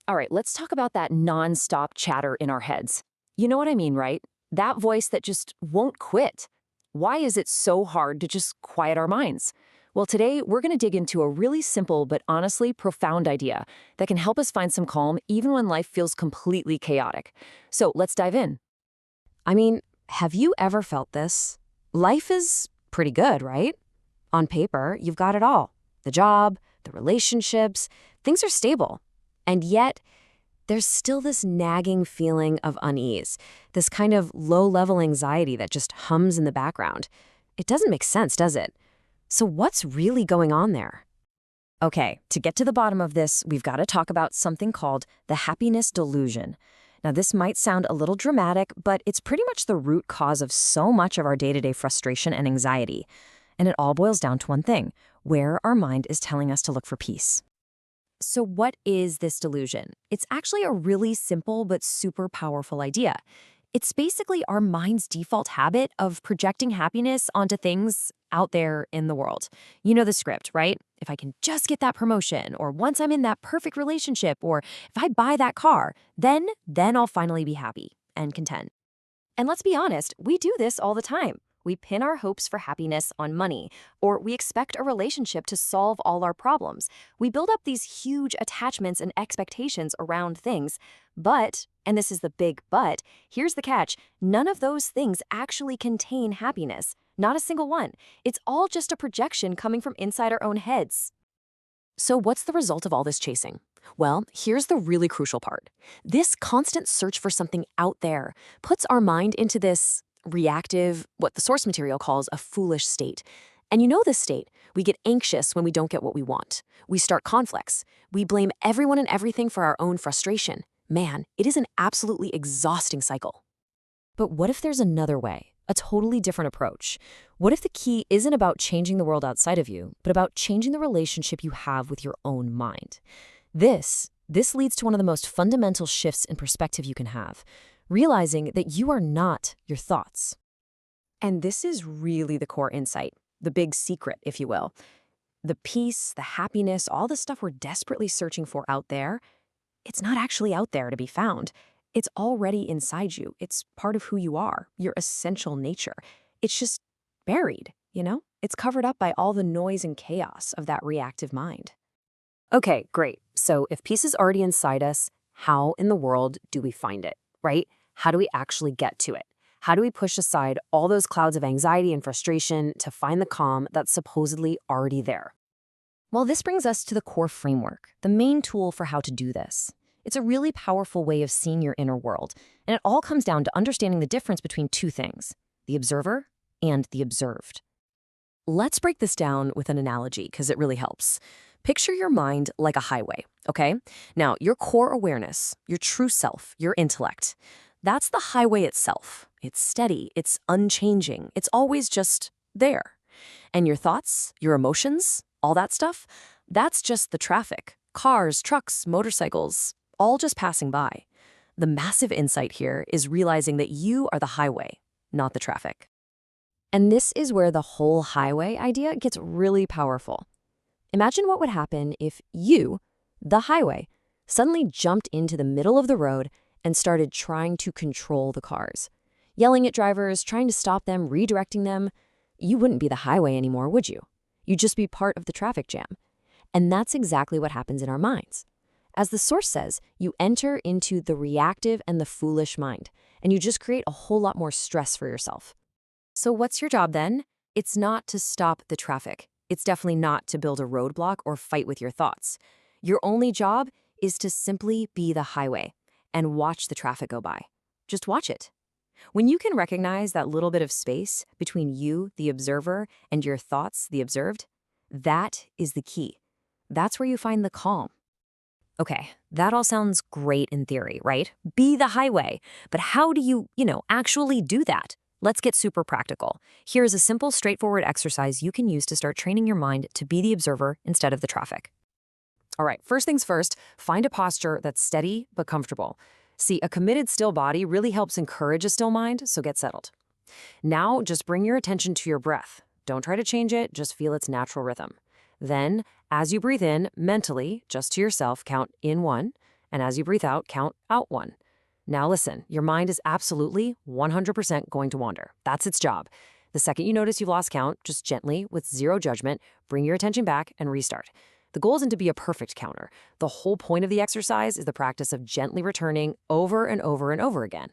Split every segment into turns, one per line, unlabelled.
All right, let's talk about that nonstop chatter in our heads. You know what I mean, right? That voice that just won't quit. Why is it so hard to just quiet our minds? Well, today we're going to dig into a really simple but honestly profound idea that can help us find some calm even when life feels completely chaotic. So let's dive in.
I mean, have you ever felt this? Life is pretty good, right? On paper, you've got it all. The job, the relationships, things are stable. And yet, there's still this nagging feeling of unease, this kind of low-level anxiety that just hums in the background. It doesn't make sense, does it? So what's really going on there? Okay, to get to the bottom of this, we've got to talk about something called the happiness delusion. Now, this might sound a little dramatic, but it's pretty much the root cause of so much of our day-to-day frustration and anxiety. And it all boils down to one thing: where our mind is telling us to look for peace. So what is this delusion? It's actually a really simple but super powerful idea. It's basically our mind's default habit of projecting happiness onto things out there in the world. You know the script, right? If I can just get that promotion, or once I'm in that perfect relationship, or if I buy that car, then I'll finally be happy and content. And let's be honest, we do this all the time. We pin our hopes for happiness on money, or we expect a relationship to solve all our problems. We build up these huge attachments and expectations around things. But, and this is the big but, here's the catch: none of those things actually contain happiness. Not a single one. It's all just a projection coming from inside our own heads. So what's the result of all this chasing? Well, here's the really crucial part. This constant search for something out there puts our mind into this reactive, what the source material calls a foolish state. And you know this state. We get anxious when we don't get what we want. We start conflicts. We blame everyone and everything for our own frustration. Man, it is an absolutely exhausting cycle. But what if there's another way? A totally different approach? What if the key isn't about changing the world outside of you, but about changing the relationship you have with your own mind? This leads to one of the most fundamental shifts in perspective you can have, realizing that you are not your thoughts. And this is really the core insight, the big secret, if you will. The peace, the happiness, all the stuff we're desperately searching for out there, it's not actually out there to be found. It's already inside you. It's part of who you are, your essential nature. It's just buried, you know? It's covered up by all the noise and chaos of that reactive mind. Okay, great. So if peace is already inside us, how in the world do we find it, right? How do we actually get to it? How do we push aside all those clouds of anxiety and frustration to find the calm that's supposedly already there? Well, this brings us to the core framework, the main tool for how to do this. It's a really powerful way of seeing your inner world, and it all comes down to understanding the difference between two things: the observer and the observed. Let's break this down with an analogy, because it really helps. Picture your mind like a highway, okay? Now, your core awareness, your true self, your intellect, that's the highway itself. It's steady, it's unchanging, it's always just there. And your thoughts, your emotions, all that stuff, that's just the traffic. Cars, trucks, motorcycles, all just passing by. The massive insight here is realizing that you are the highway, not the traffic. And this is where the whole highway idea gets really powerful. Imagine what would happen if you, the highway, suddenly jumped into the middle of the road and started trying to control the cars. Yelling at drivers, trying to stop them, redirecting them. You wouldn't be the highway anymore, would you? You'd just be part of the traffic jam. And that's exactly what happens in our minds. As the source says, you enter into the reactive and the foolish mind, and you just create a whole lot more stress for yourself. So what's your job then? It's not to stop the traffic. It's definitely not to build a roadblock or fight with your thoughts. Your only job is to simply be the highway and watch the traffic go by. Just watch it. When you can recognize that little bit of space between you, the observer, and your thoughts, the observed, that is the key. That's where you find the calm. Okay, that all sounds great in theory, right? Be the highway. But how do you, actually do that? Let's get super practical. Here's a simple, straightforward exercise you can use to start training your mind to be the observer instead of the traffic. All right, first things first, find a posture that's steady but comfortable. See, a committed still body really helps encourage a still mind, so get settled. Now, just bring your attention to your breath. Don't try to change it, just feel its natural rhythm. Then, as you breathe in, mentally, just to yourself, count in 1,
And as you breathe out, count out 1. Now listen, your mind is absolutely 100% going to wander. That's its job. The second you notice you've lost count, just gently, with zero judgment, bring your attention back and restart. The goal isn't to be a perfect counter. The whole point of the exercise is the practice of gently returning over and over and over again.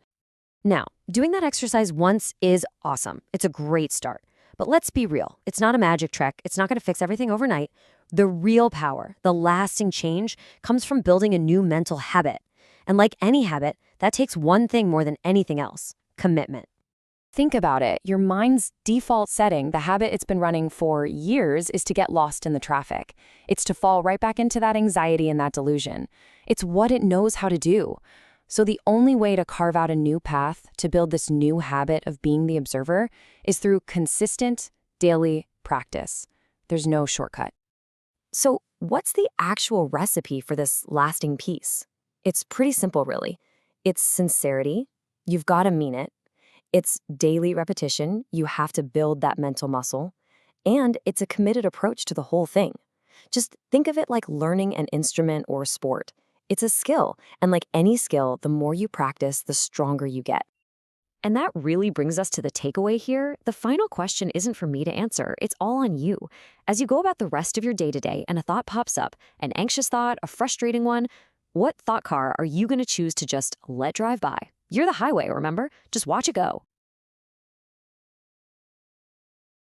Now, doing that exercise once is awesome. It's a great start. But let's be real. It's not a magic trick. It's not going to fix everything overnight. The real power, the lasting change, comes from building a new mental habit. And like any habit, that takes one thing more than anything else: commitment.
Think about it. Your mind's default setting, the habit it's been running for years, is to get lost in the traffic. It's to fall right back into that anxiety and that delusion. It's what it knows how to do. So the only way to carve out a new path, to build this new habit of being the observer, is through consistent, daily practice. There's no shortcut. So what's the actual recipe for this lasting peace? It's pretty simple, really. It's sincerity. You've got to mean it. It's daily repetition. You have to build that mental muscle. And it's a committed approach to the whole thing. Just think of it like learning an instrument or sport. It's a skill, and like any skill, the more you practice, the stronger you get. And that really brings us to the takeaway here. The final question isn't for me to answer. It's all on you. As you go about the rest of your day today and a thought pops up, an anxious thought, a frustrating one, what thought car are you going to choose to just let drive by? You're the highway, remember? Just watch it go.